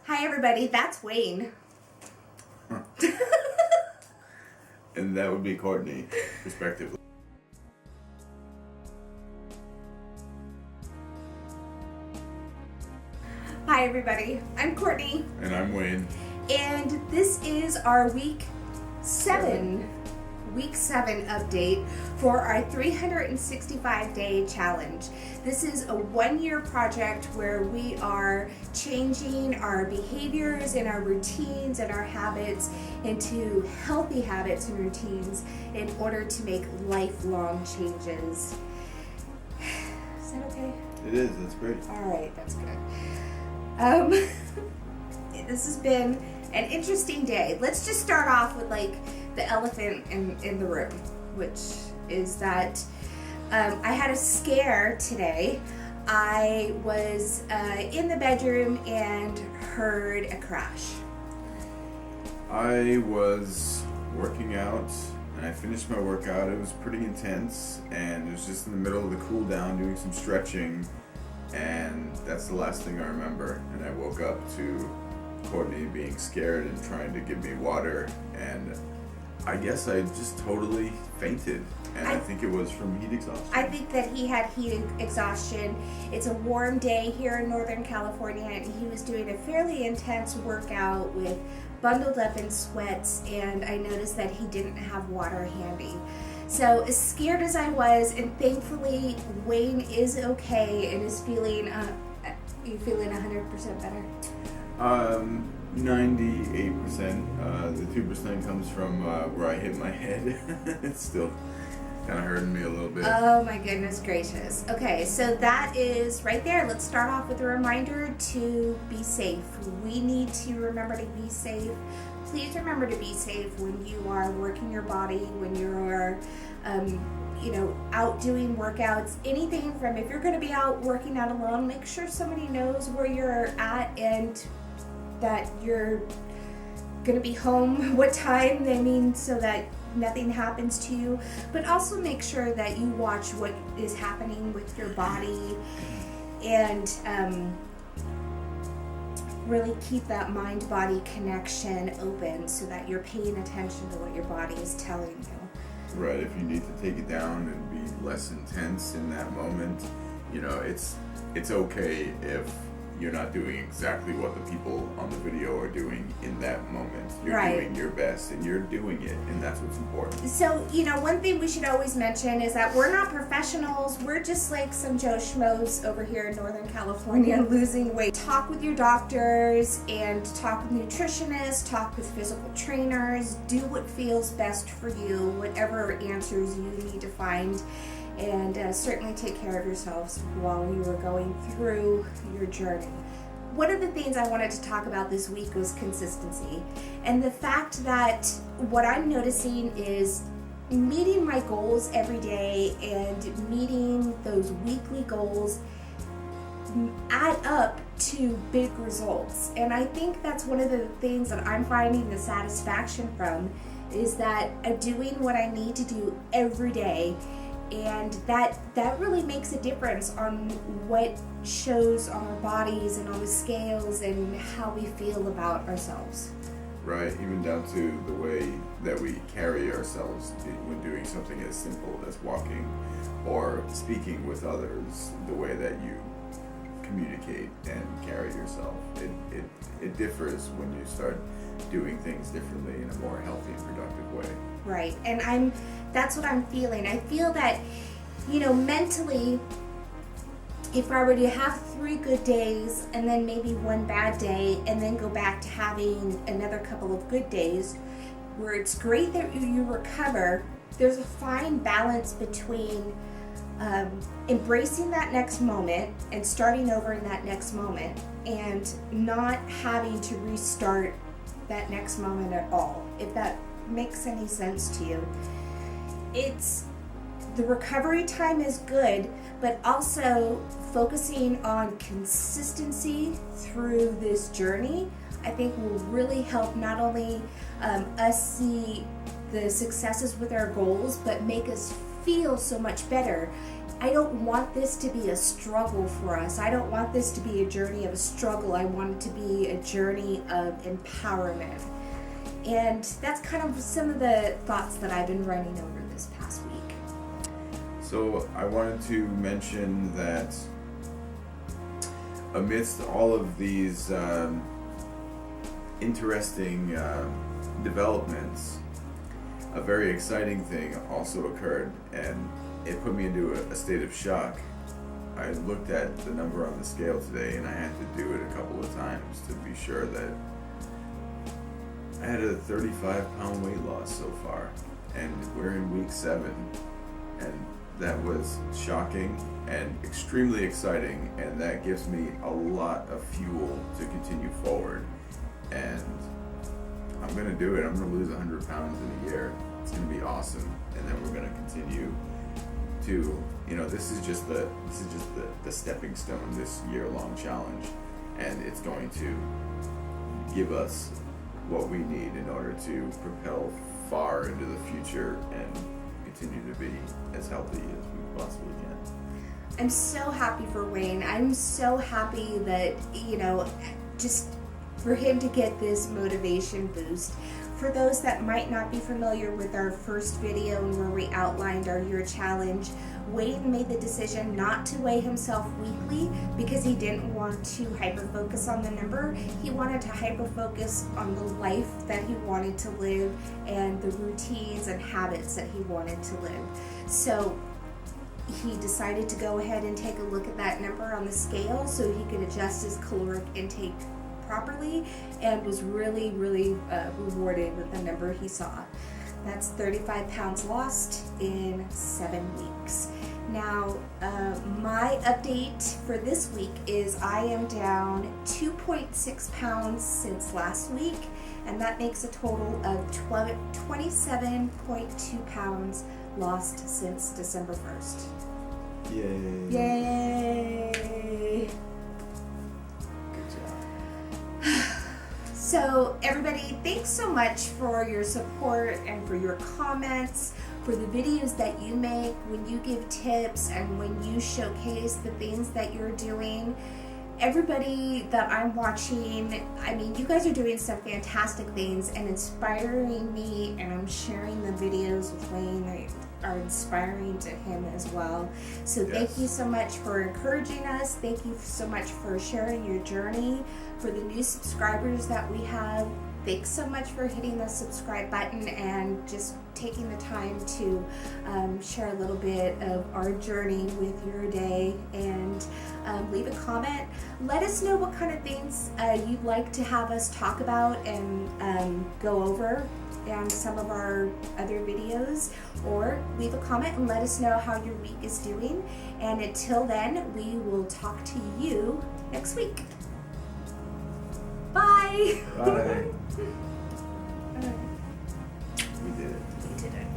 Hi everybody, that's Wayne. And that would be Courtney, respectively. Hi everybody, I'm Courtney. And I'm Wayne. And this is our week 7 update for our 365-day challenge. This is a 1-year project where we are changing our behaviors and our routines and our habits into healthy habits and routines in order to make lifelong changes. Is that okay? It is, that's great. All right, that's good. This has been an interesting day. Let's just start off with the elephant in the room, which is that I had a scare today. I was in the bedroom and heard a crash. I was working out and I finished my workout. It was pretty intense and it was just in the middle of the cool down doing some stretching, and that's the last thing I remember. And I woke up to Courtney being scared and trying to give me water, and I guess I just totally fainted, and I think it was from heat exhaustion. I think that he had heat exhaustion. It's a warm day here in Northern California, and he was doing a fairly intense workout with bundled up in sweats, and I noticed that he didn't have water handy. So as scared as I was, and thankfully Wayne is okay and is feeling, you feeling 100% better? 98%. The 2% comes from where I hit my head. It's still kind of hurting me a little bit. Oh my goodness gracious. Okay, so that is right there. Let's start off with a reminder to be safe. We need to remember to be safe. Please remember to be safe when you are working your body, when you are out doing workouts, anything from, if you're going to be out working out alone, make sure somebody knows where you're at and that you're going to be home, what time, so that nothing happens to you. But also make sure that you watch what is happening with your body and really keep that mind-body connection open so that you're paying attention to what your body is telling you. Right, if you need to take it down and be less intense in that moment, it's okay if you're not doing exactly what the people on the video are doing in that moment. You're doing your best and you're doing it, and that's what's important. So, one thing we should always mention is that we're not professionals. We're just like some Joe Schmoes over here in Northern California losing weight. Talk with your doctors and talk with nutritionists, talk with physical trainers, do what feels best for you, whatever answers you need to find. And certainly take care of yourselves while you are going through your journey. One of the things I wanted to talk about this week was consistency, and the fact that what I'm noticing is meeting my goals every day and meeting those weekly goals add up to big results. And I think that's one of the things that I'm finding the satisfaction from, is that doing what I need to do every day. And that really makes a difference on what shows on our bodies and on the scales and how we feel about ourselves. Right, even down to the way that we carry ourselves when doing something as simple as walking or speaking with others, the way that you communicate and carry yourself. It differs when you start doing things differently in a more healthy and productive way. Right, and that's what I'm feeling. I feel that, mentally, if I were to have 3 good days and then maybe 1 bad day and then go back to having another couple of good days, where it's great that you recover, there's a fine balance between embracing that next moment and starting over in that next moment and not having to restart that next moment at all, if that makes any sense to you. It's the recovery time is good, but also focusing on consistency through this journey, I think will really help not only us see the successes with our goals, but make us feel so much better I don't want this to be a struggle for us. I don't want this to be a journey of a struggle. I want it to be a journey of empowerment. And that's kind of some of the thoughts that I've been running over this past week. So I wanted to mention that amidst all of these interesting developments, a very exciting thing also occurred, and it put me into a state of shock. I looked at the number on the scale today, and I had to do it a couple of times to be sure that I had a 35-pound weight loss so far, and we're in week 7, and that was shocking and extremely exciting, and that gives me a lot of fuel to continue forward. And I'm gonna do it. I'm gonna lose 100 pounds in a year. It's gonna be awesome, and then we're gonna continue to, this is just the stepping stone, this year-long challenge, and it's going to give us what we need in order to propel far into the future and continue to be as healthy as we possibly can. I'm so happy for Wayne. I'm so happy that, just for him to get this motivation boost. For those that might not be familiar with our first video where we outlined our year challenge, Wayne made the decision not to weigh himself weekly because he didn't want to hyper-focus on the number. He wanted to hyper-focus on the life that he wanted to live and the routines and habits that he wanted to live. So he decided to go ahead and take a look at that number on the scale so he could adjust his caloric intake properly, and was really rewarded with the number he saw. That's 35 pounds lost in 7 weeks. Now, my update for this week is I am down 2.6 pounds since last week, and that makes a total of 27.2 pounds lost since December 1st. Yay! Yay! So everybody, thanks so much for your support and for your comments, for the videos that you make, when you give tips and when you showcase the things that you're doing. Everybody that I'm watching, you guys are doing some fantastic things and inspiring me, and I'm sharing the videos with Wayne that are inspiring to him as well. So yes. Thank you so much for encouraging us. Thank you so much for sharing your journey. For the new subscribers that we have, thanks so much for hitting the subscribe button and just taking the time to share a little bit of our journey with your day, and leave a comment. Let us know what kind of things you'd like to have us talk about and go over on some of our other videos, or leave a comment and let us know how your week is doing. And until then, we will talk to you next week. Bye! Bye!